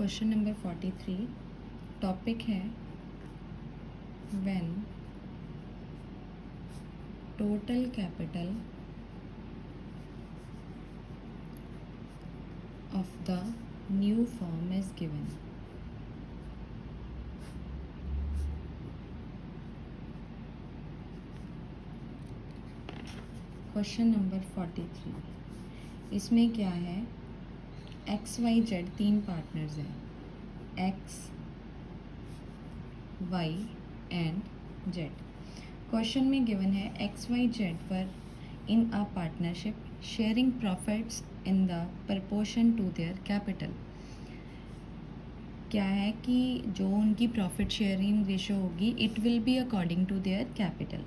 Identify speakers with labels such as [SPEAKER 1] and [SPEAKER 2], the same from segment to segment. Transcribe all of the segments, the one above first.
[SPEAKER 1] Question number 43 topic है when total capital of the new firm is given. Question number 43 इसमें क्या है, XYZ तीन पार्टनर्स हैं, X Y and Z। Question में गिवन है XYZ पर in a partnership sharing profits in the proportion to their capital. क्या है कि जो उनकी प्रॉफिट शेयरिंग रेशो होगी it will be according to their capital.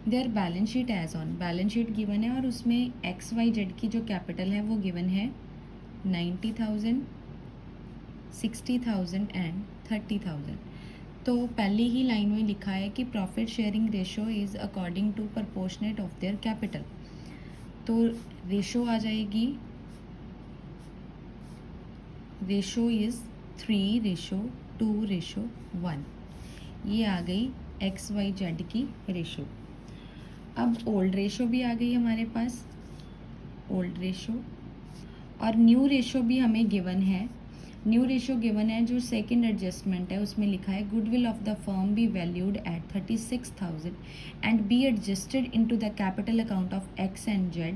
[SPEAKER 1] Their balance sheet as on, balance sheet given है और उसमें XYZ की जो कैपिटल है वो गिवन है 90,000, 60,000 एंड 30,000। तो पहली ही लाइन में लिखा है कि profit sharing ratio is according to proportionate of their capital. तो रेशो आ जाएगी, रेशो इज़ 3:2:1। ये आ गई XYZ की रेशो। अब ओल्ड रेशो भी आ गई हमारे पास, ओल्ड रेशो, और न्यू रेशो भी हमें गिवन है। न्यू रेशो गिवन है, जो सेकंड एडजस्टमेंट है उसमें लिखा है goodwill of the firm be valued at 36,000 and be adjusted into the capital account of X and Z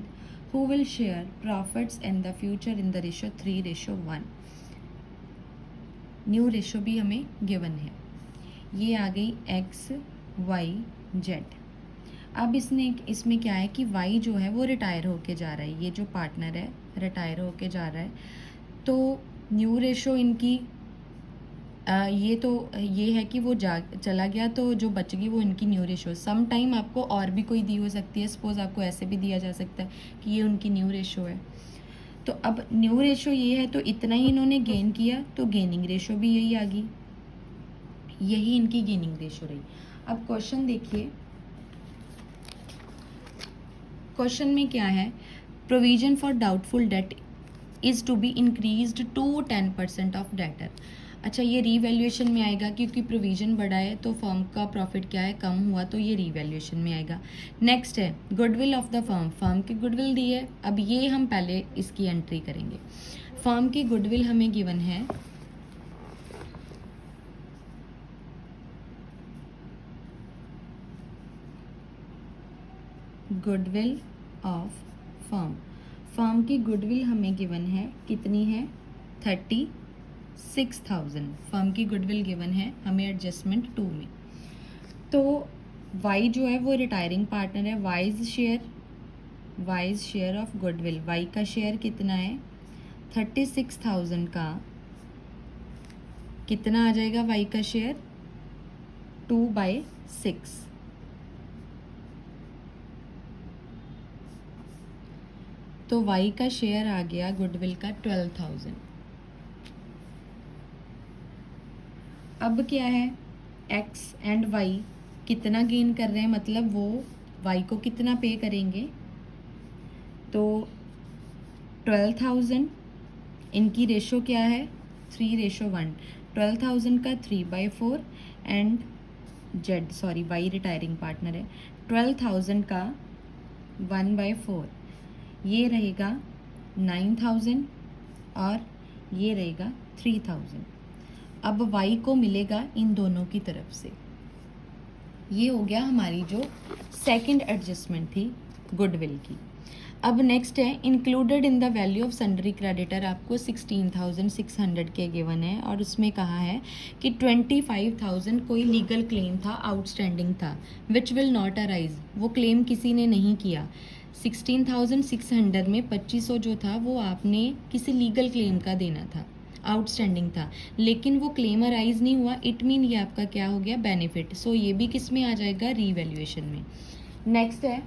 [SPEAKER 1] who will share profits in the future in the ratio 3:1। New ratio भी हमें given है। ये आ गई XYZ। अब इसमें क्या है कि Y जो है वो रिटायर होके जा रहा है, ये जो पार्टनर है रिटायर होके जा रहा है। तो न्यू रेशो इनकी ये है कि वो चला गया, तो जो बच गई वो इनकी न्यू रेशो। सम टाइम आपको और भी कोई दी हो सकती है, सपोज आपको ऐसे भी दिया जा सकता है कि ये उनकी न्यू रेशो है। तो अब न्यू रेशो ये है तो इतना ही इन्होंने गेन किया, तो गेनिंग रेशो भी यही आ गई, यही इनकी गेनिंग रेशो रही। अब क्वेश्चन देखिए, क्वेश्चन में क्या है, provision for doubtful debt is to be increased to 10% of debtor. अच्छा, ये रीवैल्यूएशन में आएगा क्योंकि प्रोविजन बढ़ा है तो फर्म का प्रॉफिट क्या है, कम हुआ, तो ये रीवैल्यूएशन में आएगा। नेक्स्ट है goodwill of the firm, firm की गुडविल दी है। अब ये हम पहले इसकी एंट्री करेंगे। फर्म की गुडविल हमें गिवन है गुडविल ऑफ फर्म, फर्म की गुडविल हमें गिवन है, कितनी है 36,000। फर्म की गुडविल गिवन है हमें एडजस्टमेंट 2 में। तो Y जो है वो रिटायरिंग पार्टनर है, wise share of goodwill, Y का शेयर कितना है 36,000 का कितना आ जाएगा, Y का शेयर 2/6। तो Y का शेयर आ गया गुडविल का 12,000। अब क्या है, X एंड Y कितना गेन कर रहे हैं, मतलब वो Y को कितना पे करेंगे, तो 12,000, इनकी रेशो क्या है 3:1। 12,000 का 3/4 एंड Y रिटायरिंग पार्टनर है, 12,000 का 1/4, ये रहेगा 9,000 और ये रहेगा 3,000। अब Y को मिलेगा इन दोनों की तरफ से। ये हो गया हमारी जो सेकंड एडजस्टमेंट थी गुडविल की। अब नेक्स्ट है included in the value of sundry creditor, आपको 16,600 के गिवन है और उसमें कहा है कि 25,000 कोई लीगल क्लेम था, आउटस्टैंडिंग था, विच विल नॉट अराइज, वो क्लेम किसी ने नहीं किया। 16,600 में 2500 जो था वो आपने किसी लीगल क्लेम का देना था, आउटस्टैंडिंग था, लेकिन वो क्लेम अराइज नहीं हुआ, इट मीन ये आपका क्या हो गया, बेनिफिट। सो ये भी किस में आ जाएगा, रीवैल्यूएशन में। नेक्स्ट है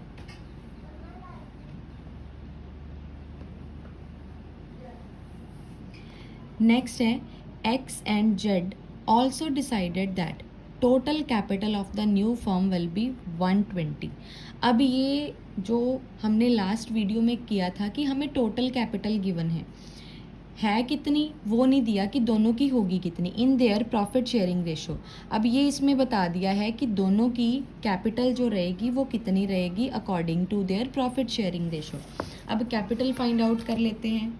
[SPEAKER 1] X and Z also decided that total capital of the new firm will be 120। अब ये जो हमने लास्ट वीडियो में किया था कि हमें टोटल कैपिटल गिवन है, है कितनी वो नहीं दिया कि दोनों की होगी कितनी in their profit sharing ratio. अब ये इसमें बता दिया है कि दोनों की कैपिटल जो रहेगी वो कितनी रहेगी according to their profit sharing ratio. अब कैपिटल फाइंड आउट कर लेते हैं।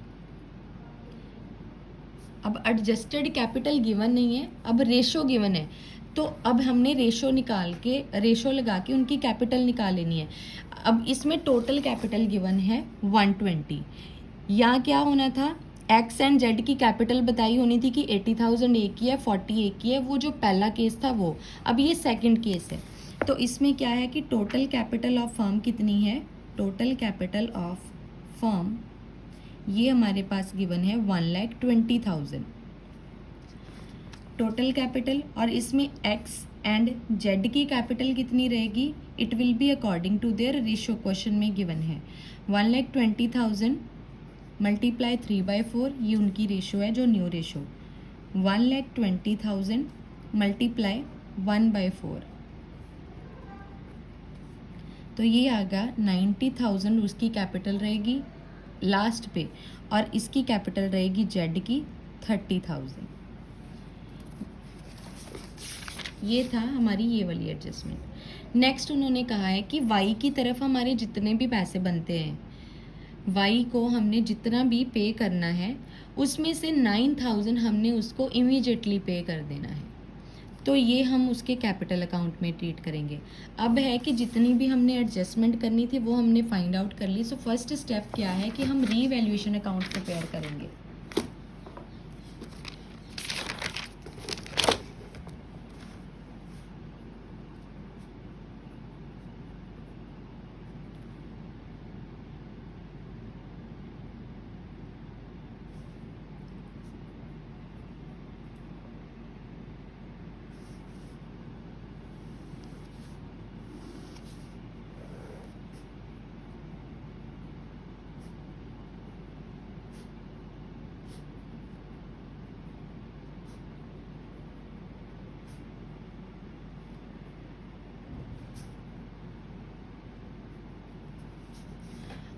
[SPEAKER 1] अब एडजस्टेड कैपिटल गिवन नहीं है, अब रेशो गिवन है, तो अब हमने रेशो निकाल के रेशो लगा के उनकी कैपिटल निकाल लेनी है। अब इसमें टोटल कैपिटल गिवन है 120। यहाँ क्या होना था, एक्स एंड जेड की कैपिटल बताई होनी थी कि 80,000 एक की है, 40 एक की है, वो जो पहला केस था वो। अब ये सेकंड केस है, तो इसमें क्या है कि टोटल कैपिटल ऑफ फर्म कितनी है, टोटल कैपिटल ऑफ फर्म ये हमारे पास गिवन है 1,20,000 टोटल कैपिटल। और इसमें एक्स एंड जेड की कैपिटल कितनी रहेगी, it will be according to their ratio, question में गिवन है 1,20,000 मल्टीप्लाई 3/4, ये उनकी रेशो है जो न्यू रेशो, 1,20,000 मल्टीप्लाई 1/4, तो ये आगा 90,000 उसकी कैपिटल रहेगी लास्ट पे, और इसकी कैपिटल रहेगी जेड की 30,000। ये था हमारी ये वाली एडजस्टमेंट। नेक्स्ट उन्होंने कहा है कि वाई की तरफ हमारे जितने भी पैसे बनते हैं, वाई को हमने जितना भी पे करना है उसमें से 9,000 हमने उसको इमीडिएटली पे कर देना है, तो ये हम उसके कैपिटल अकाउंट में ट्रीट करेंगे। अब है कि जितनी भी हमने एडजस्टमेंट करनी थी वो हमने फाइंड आउट कर ली। सो फर्स्ट स्टेप क्या है कि हम रीवैल्यूएशन अकाउंट प्रिपेयर करेंगे।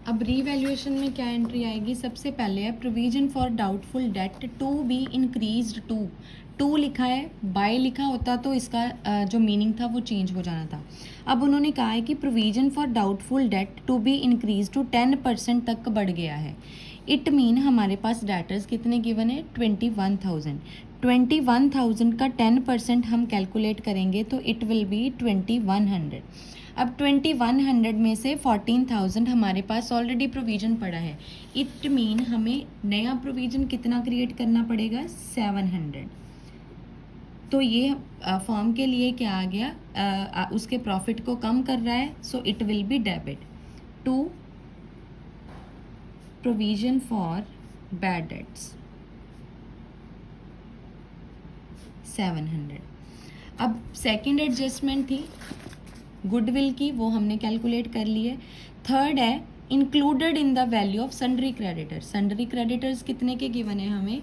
[SPEAKER 1] अब रीवैल्यूएशन में क्या एंट्री आएगी, सबसे पहले है provision for doubtful debt to be increased to लिखा है, बाय लिखा होता तो इसका जो मीनिंग था वो चेंज हो जाना था। अब उन्होंने कहा है कि provision for doubtful debt to be increase to 10% तक बढ़ गया है। इट मीन हमारे पास डेटर्स कितने गिवन है, 21,000। 21,000 का 10% हम कैलकुलेट करेंगे तो इट विल बी 2,100। अब 2,100 में से 14,000 हमारे पास ऑलरेडी प्रोविज़न पड़ा है, इट मीन हमें नया प्रोविज़न कितना क्रिएट करना पड़ेगा, 700। तो ये फर्म के लिए क्या आ गया, उसके प्रॉफिट को कम कर रहा है, so it will be debit to provision for bad debts 700। अब सेकंड एडजस्टमेंट थी गुडविल की, वो हमने कैलकुलेट कर ली है। थर्ड है included in the value of sundry creditors. Sundry creditors कितने के गिवन है हमें,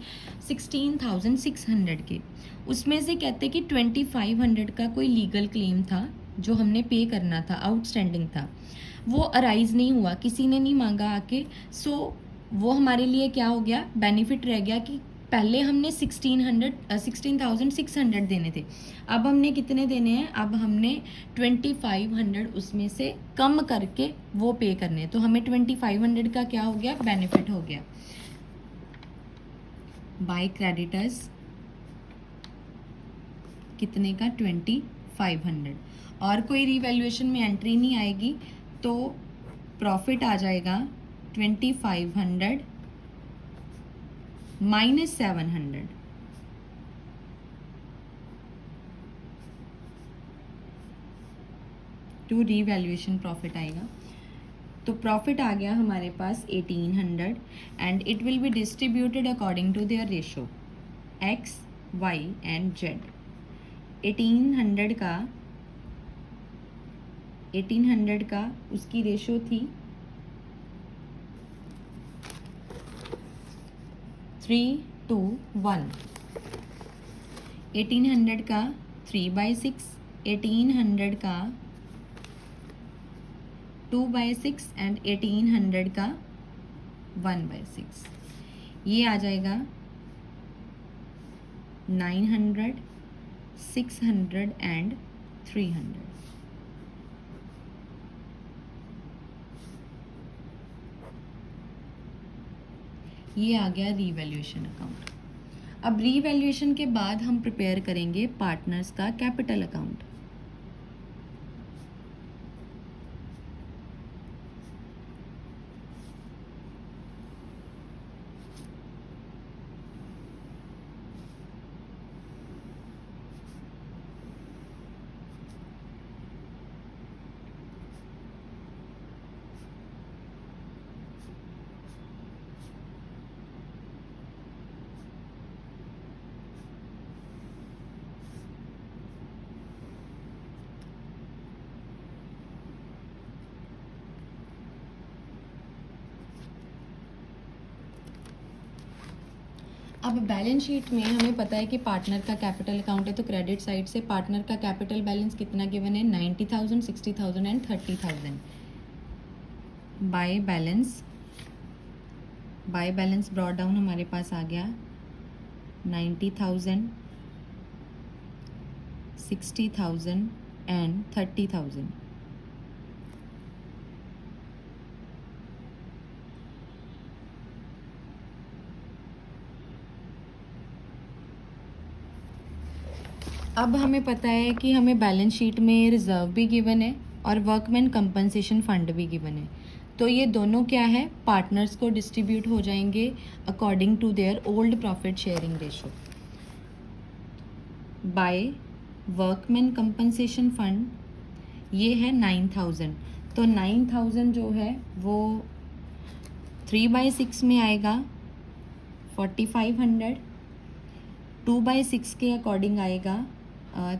[SPEAKER 1] 16,600 के। उसमें से कहते हैं कि 2,500 का कोई लीगल क्लेम था जो हमने पे करना था, आउटस्टैंडिंग था, वो अराइज नहीं हुआ, किसी ने नहीं मांगा आके, सो वो हमारे लिए क्या हो गया, बेनिफिट रह गया कि पहले हमने 16,600 देने थे, अब हमने कितने देने हैं, अब हमने 2,500 उसमें से कम करके वो पे करने हैं, तो हमें 2,500 का क्या हो गया, बेनिफिट हो गया। बाय क्रेडिटर्स कितने का, 2,500, और कोई रिवैल्यूएशन में एंट्री नहीं आएगी, तो प्रॉफिट आ जाएगा 2,500 माइनस 700, टू रीवैल्यूएशन प्रॉफिट आएगा। तो प्रॉफिट आ गया हमारे पास 1,800 and it will be distributed according to their ratio X Y and Z. 1800 का उसकी रेशो थी 3:1। 1800 का 3/6, 1800 का 2/6 एंड 1800 का 1/6। ये आ जाएगा 900, 600 एंड 300। ये आ गया रीवैल्यूएशन अकाउंट। अब रीवैल्यूएशन के बाद हम प्रिपेयर करेंगे पार्टनर्स का कैपिटल अकाउंट। अब बैलेंस शीट में हमें पता है कि पार्टनर का कैपिटल अकाउंट है, तो क्रेडिट साइड से पार्टनर का कैपिटल बैलेंस कितना गिवन है, 90,000, 60,000 and 30,000। By balance brought down हमारे पास आ गया 90,000, 60,000 एंड 30,000। अब हमें पता है कि हमें बैलेंस शीट में रिजर्व भी गिवन है और वर्कमैन कंपनसेशन फंड भी गिवन है। तो ये दोनों क्या है, पार्टनर्स को डिस्ट्रीब्यूट हो जाएंगे according to their old profit sharing ratio. By workman compensation fund ये है 9,000, तो 9,000 जो है वो 3/6 में आएगा 4,500, 2/6 के अकॉर्डिंग आएगा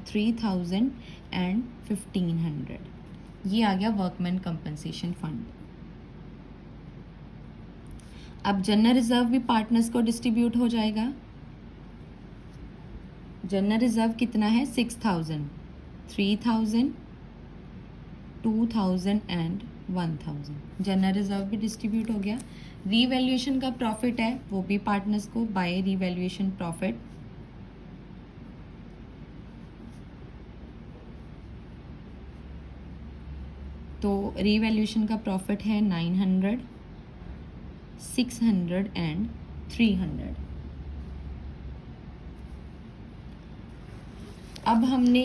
[SPEAKER 1] 3,000 एंड 1,500। ये आ गया वर्कमैन कंपनसेशन फंड। अब जनरल रिजर्व भी पार्टनर्स को डिस्ट्रीब्यूट हो जाएगा। जनरल रिजर्व कितना है, 6,000, 3,000, 2,000 एंड 1,000। जनरल रिजर्व भी डिस्ट्रीब्यूट हो गया। रीवैल्यूएशन का प्रॉफिट है वो भी पार्टनर्स को बाय रीवैल्यूएशन प्रॉफिट। तो रीवैल्यूएशन का प्रॉफिट है 900, 600 एंड 300। अब हमने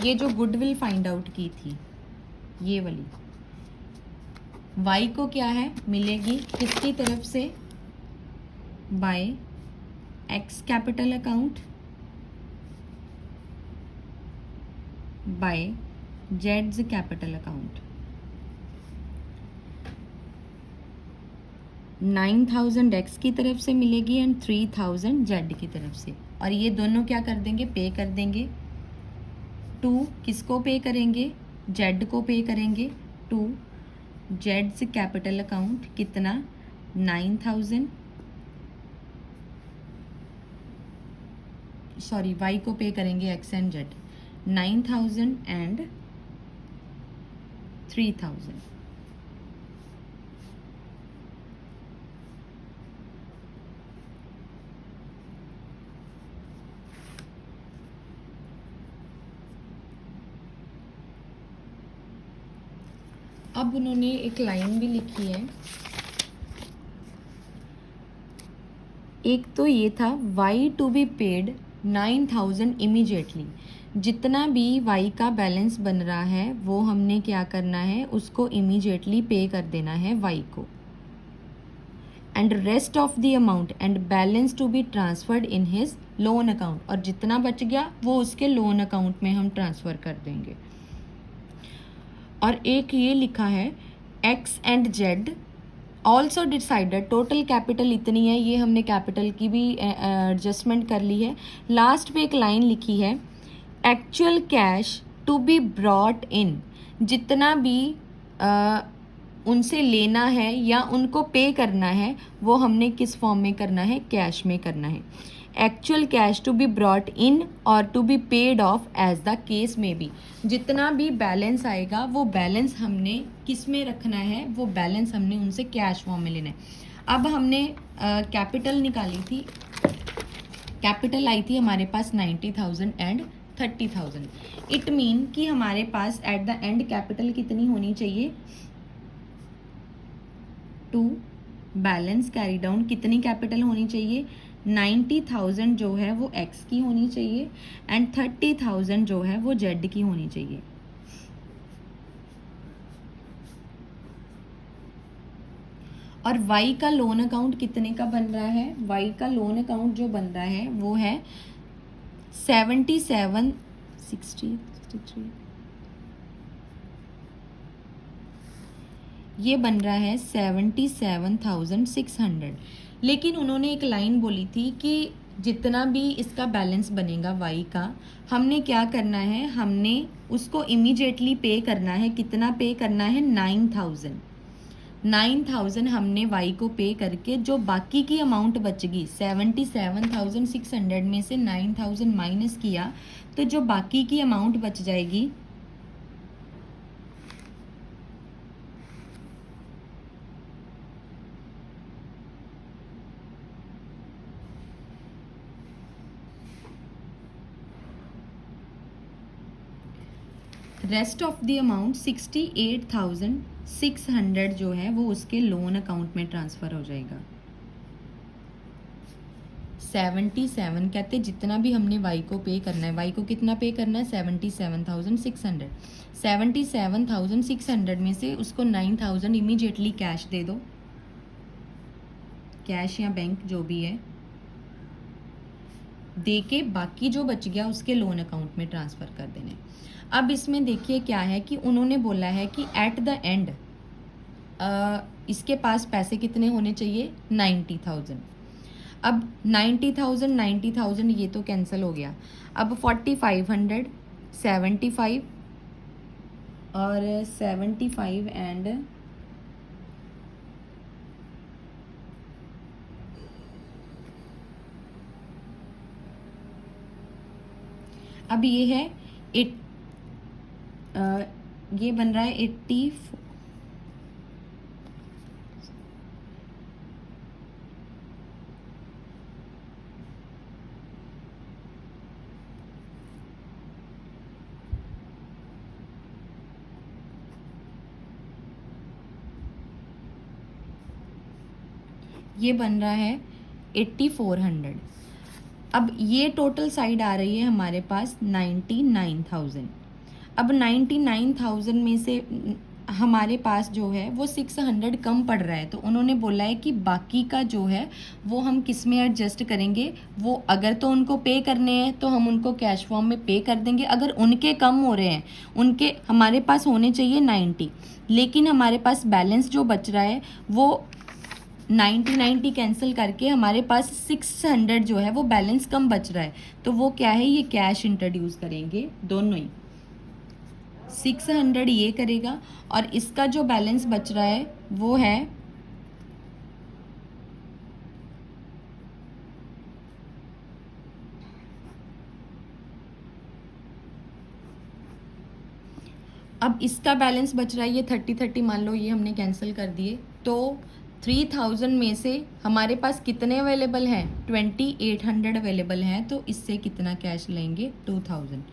[SPEAKER 1] ये जो गुडविल फाइंड आउट की थी, ये वाली वाई को क्या है मिलेगी किसकी तरफ से, by X capital account, by जेड्स कैपिटल अकाउंट। 9,000 एक्स की तरफ से मिलेगी एंड 3,000 जेड की तरफ से, और ये दोनों क्या कर देंगे, पे कर देंगे टू किसको पे करेंगे, जेड को पे करेंगे टू जेड्स कैपिटल अकाउंट। कितना, 9,000, सॉरी वाई को पे करेंगे एक्स एंड जेड, 9,000 एंड 3,000। अब उन्होंने एक लाइन भी लिखी है, एक तो ये था Y to be paid 9,000 immediately. जितना भी वाई का बैलेंस बन रहा है वो हमने क्या करना है, उसको इमीडिएटली पे कर देना है वाई को। And rest of the amount and balance to be transferred in his loan account, और जितना बच गया वो उसके लोन अकाउंट में हम ट्रांसफ़र कर देंगे। और एक ये लिखा है x and Z also decided, total capital इतनी है, ये हमने कैपिटल की भी एडजस्टमेंट कर ली है। लास्ट पे एक लाइन लिखी है actual cash to be brought in, जितना भी उनसे लेना है या उनको पे करना है वो हमने किस फॉर्म में करना है, कैश में करना है। Actual cash to be brought in और to be paid off as the case may be, जितना भी बैलेंस आएगा वो बैलेंस हमने किस में रखना है, वो बैलेंस हमने उनसे कैश फॉर्म में लेना है। अब हमने कैपिटल निकाली थी, कैपिटल आई थी हमारे पास 90,000 एंड 30,000। इट मीन कि हमारे पास एट द एंड कैपिटल कितनी होनी चाहिए, टू बैलेंस कैरी डाउन कितनी कैपिटल होनी चाहिए, 90,000 जो है वो एक्स की होनी चाहिए एंड 30,000 जो है वो जेड की होनी चाहिए। और y का लोन अकाउंट कितने का बन रहा है, y का लोन अकाउंट जो बन रहा है वो है 63 ये बन रहा है 77,600। लेकिन उन्होंने एक लाइन बोली थी कि जितना भी इसका बैलेंस बनेगा y का, हमने क्या करना है, हमने उसको इमीडिएटली पे करना है। कितना पे करना है, 9,000 हमने y को पे करके जो बाकी की अमाउंट बचेगी 77,600 में से 9,000 माइनस किया तो जो बाकी की अमाउंट बच जाएगी रेस्ट ऑफ द अमाउंट 68,600 जो है वो उसके लोन अकाउंट में ट्रांसफ़र हो जाएगा। 77 कहते जितना भी हमने y को पे करना है, y को कितना पे करना है 77,600। 77,600 में से उसको 9,000 इमीडिएटली कैश दे दो, कैश या बैंक जो भी है दे के बाकी जो बच गया उसके लोन अकाउंट में ट्रांसफ़र कर देने। अब इसमें देखिए क्या है कि उन्होंने बोला है कि एट द एंड इसके पास पैसे कितने होने चाहिए, 90,000। अब 90,000 ये तो कैंसिल हो गया। अब 4,500 75 और 75 एंड अब ये है ये बन रहा है 80। ये बन रहा है 8,400। अब ये टोटल साइड आ रही है हमारे पास 99,000। अब 99,000 में से हमारे पास जो है वो 600 कम पड़ रहा है, तो उन्होंने बोला है कि बाकी का जो है वो हम किस में एडजस्ट करेंगे। वो अगर तो उनको पे करने हैं तो हम उनको कैश फॉर्म में पे कर देंगे। अगर उनके कम हो रहे हैं, उनके हमारे पास होने चाहिए 90, लेकिन हमारे पास बैलेंस जो बच रहा है वो 90 कैंसिल करके हमारे पास 600 जो है वो बैलेंस कम बच रहा है, तो वो क्या है, ये कैश इंट्रोड्यूस करेंगे दोनों ही। 600 ये करेगा और इसका जो बैलेंस बच रहा है वो है अब इसका बैलेंस बच रहा है ये 30 मान लो, ये हमने कैंसिल कर दिए। तो 3,000 में से हमारे पास कितने अवेलेबल हैं, 2,800 अवेलेबल हैं, तो इससे कितना कैश लेंगे, 2,000।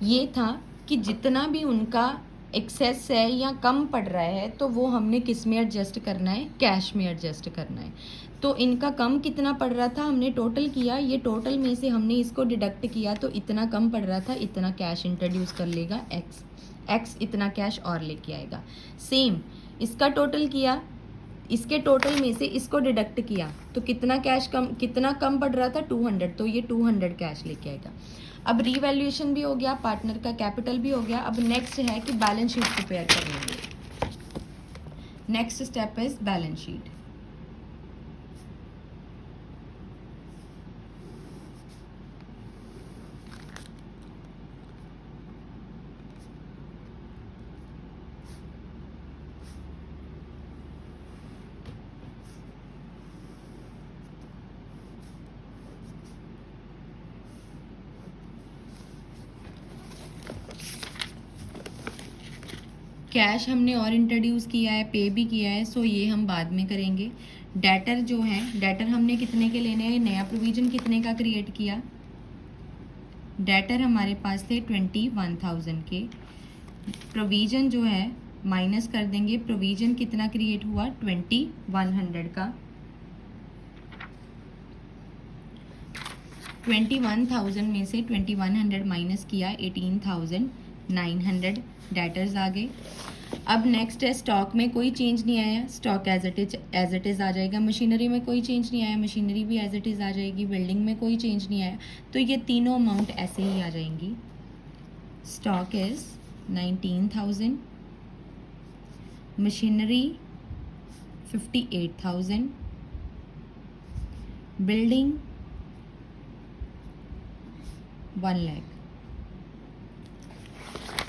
[SPEAKER 1] ये था कि जितना भी उनका एक्सेस है या कम पड़ रहा है तो वो हमने किस में एडजस्ट करना है, कैश में एडजस्ट करना है। तो इनका कम कितना पड़ रहा था, हमने टोटल किया, ये टोटल में से हमने इसको डिडक्ट किया तो इतना कम पड़ रहा था, इतना कैश इंट्रोड्यूस कर लेगा एक्स इतना कैश और लेके आएगा। सेम इसका टोटल किया, इसके टोटल में से इसको डिडक्ट किया तो कितना कम पड़ रहा था, 200, तो ये 200 कैश लेके आएगा। अब रीवैल्यूएशन भी हो गया, पार्टनर का कैपिटल भी हो गया। अब नेक्स्ट है कि बैलेंस शीट प्रिपेयर कर लेंगे। Next step is balance sheet. Cash हमने और इंट्रोड्यूस किया है, पे भी किया है, सो ये हम बाद में करेंगे। डेटर जो है, डेटर हमने कितने के लेने हैं, नया प्रोविजन कितने का क्रिएट किया, डेटर हमारे पास थे 21,000 के, प्रोविजन जो है माइनस कर देंगे, प्रोविजन कितना क्रिएट हुआ 2100 का, 21,000 में से 2100 माइनस किया 18,900, डेटर्स आ गए। अब नेक्स्ट है स्टॉक में कोई चेंज नहीं आया, स्टॉक एज इट इज़ आ जाएगा। मशीनरी में कोई चेंज नहीं आया, मशीनरी भी एज इट इज़ आ जाएगी। बिल्डिंग में कोई चेंज नहीं आया, तो ये तीनों अमाउंट ऐसे ही आ जाएंगी। Stock is 19,000, machinery 58,000, building 1 lakh.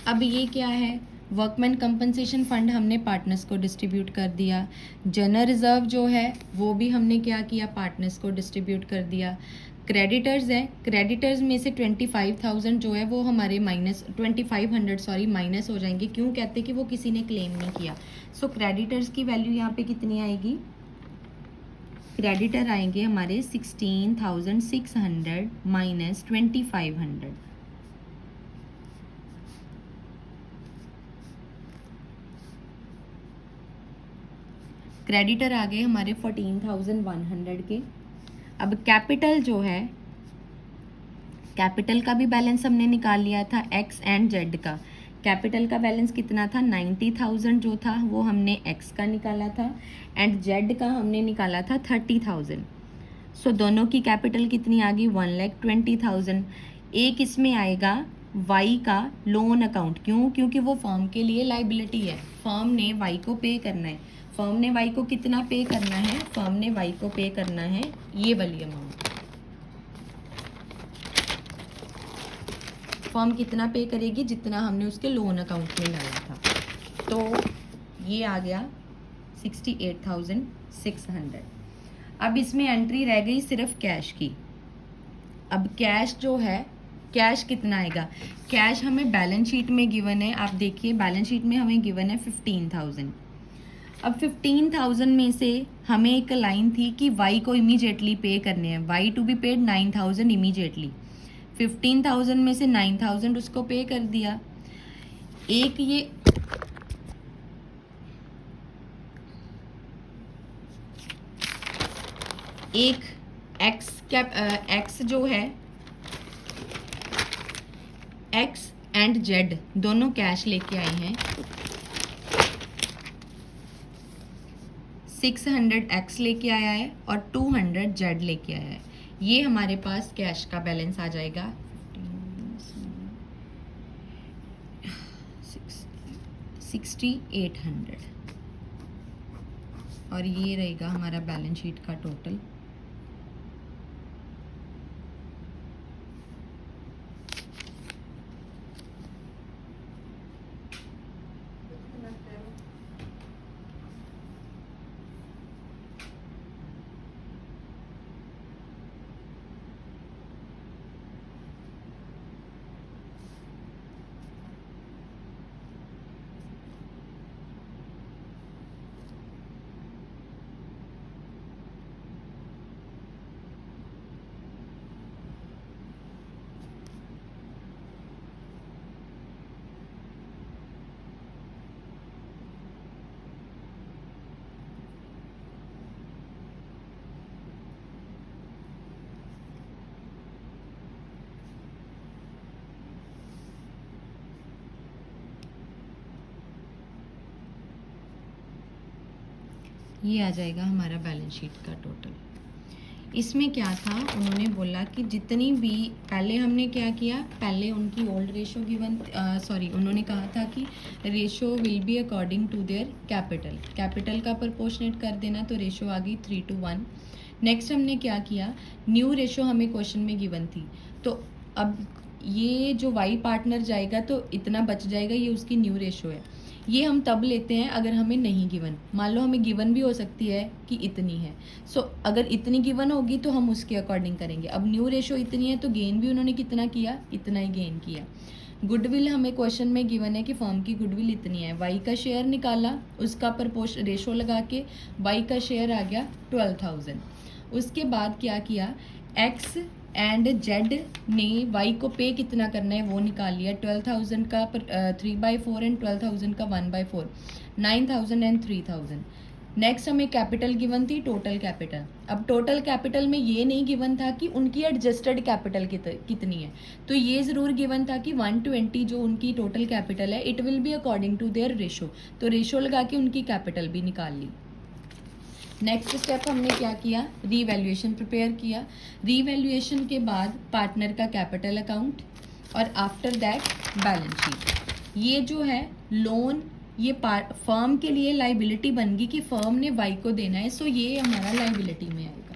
[SPEAKER 1] अब ये क्या है, वर्कमैन कंपनसेशन फंड हमने पार्टनर्स को डिस्ट्रीब्यूट कर दिया। जनरल रिजर्व जो है वो भी हमने क्या किया, पार्टनर्स को डिस्ट्रीब्यूट कर दिया। क्रेडिटर्स है, क्रेडिटर्स में से 25,000 जो है वो हमारे 2500 माइनस हो जाएंगे। क्यों कहते कि वो किसी ने क्लेम नहीं किया। सो क्रेडिटर्स की वैल्यू यहाँ पे कितनी आएगी, क्रेडिटर आएंगे हमारे 16,600 माइनस 2,500। क्रेडिटर आ गए हमारे 14,100 के। अब कैपिटल जो है, कैपिटल का भी बैलेंस हमने निकाल लिया था, एक्स एंड जेड का। कैपिटल का बैलेंस कितना था, 90,000 जो था वो हमने एक्स का निकाला था, एंड जेड का हमने निकाला था 30,000। सो दोनों की कैपिटल कितनी आ गई, 1,20,000। एक इसमें आएगा वाई का लोन अकाउंट, क्यों, क्योंकि वो फर्म के लिए लाइबिलिटी है, फर्म ने वाई को पे करना है। फर्म ने वाई को कितना पे करना है, फर्म ने वाई को पे करना है ये वाली अमाउंट। फर्म कितना पे करेगी, जितना हमने उसके लोन अकाउंट में डाला था। तो ये आ गया 68,600। अब इसमें एंट्री रह गई सिर्फ कैश की। अब कैश जो है, कैश कितना आएगा, कैश हमें बैलेंस शीट में गिवन है। आप देखिए बैलेंस शीट में हमें गिवन है 15,000। अब 15,000 में से हमें एक लाइन थी कि वाई को इमीडिएटली पे करने हैं, Y to be paid 9,000 immediately. 15,000 में से 9,000 उसको पे कर दिया। एक ये एक एक्स जो है, एक्स एंड जेड दोनों कैश लेके आए हैं। 600 एक्स लेके आया है और 200 जेड लेके आया है। ये हमारे पास कैश का बैलेंस आ जाएगा 6,800, और ये रहेगा हमारा बैलेंस शीट का टोटल। ये आ जाएगा हमारा बैलेंस शीट का टोटल। इसमें क्या था, उन्होंने बोला कि जितनी भी, पहले हमने क्या किया, पहले उनकी ओल्ड रेशो गिवन, उन्होंने कहा था कि ratio will be according to their capital, capital का प्रोपोर्शनेट कर देना, तो रेशो आ गई 3:1। नेक्स्ट हमने क्या किया, न्यू रेशो हमें क्वेश्चन में गिवन थी, तो अब ये जो वाई पार्टनर जाएगा तो इतना बच जाएगा, ये उसकी न्यू रेशो है। ये हम तब लेते हैं अगर हमें नहीं गिवन, मान लो हमें गिवन भी हो सकती है कि इतनी है। सो अगर इतनी गिवन होगी तो हम उसके अकॉर्डिंग करेंगे। अब न्यू रेशो इतनी है तो गेन भी उन्होंने कितना किया, इतना ही गेन किया। गुडविल हमें क्वेश्चन में गिवन है कि फर्म की गुडविल इतनी है, वाई का शेयर निकाला, उसका रेशो लगा के वाई का शेयर आ गया 12,000। उसके बाद क्या किया, एक्स एंड जेड ने वाई को पे कितना करना है वो निकाल लिया, 12,000 का 3/4 एंड 12,000 का 1/4, 9,000 एंड 3,000। नेक्स्ट हमें कैपिटल गिवन थी, टोटल कैपिटल। अब टोटल कैपिटल में ये नहीं गिवन था कि उनकी एडजस्टेड कैपिटल कितनी है, तो ये ज़रूर गिवन था कि 120 जो उनकी टोटल कैपिटल है, it will be according to their ratio, तो रेशो लगा के उनकी कैपिटल भी निकाल ली। नेक्स्ट स्टेप हमने क्या किया, रीवैल्यूएशन प्रिपेयर किया। रीवैल्यूएशन के बाद पार्टनर का कैपिटल अकाउंट और आफ्टर दैट बैलेंस शीट। ये जो है लोन, ये फर्म के लिए लाइबिलिटी बन गई कि फर्म ने वाई को देना है, सो ये हमारा लाइबिलिटी में आएगा।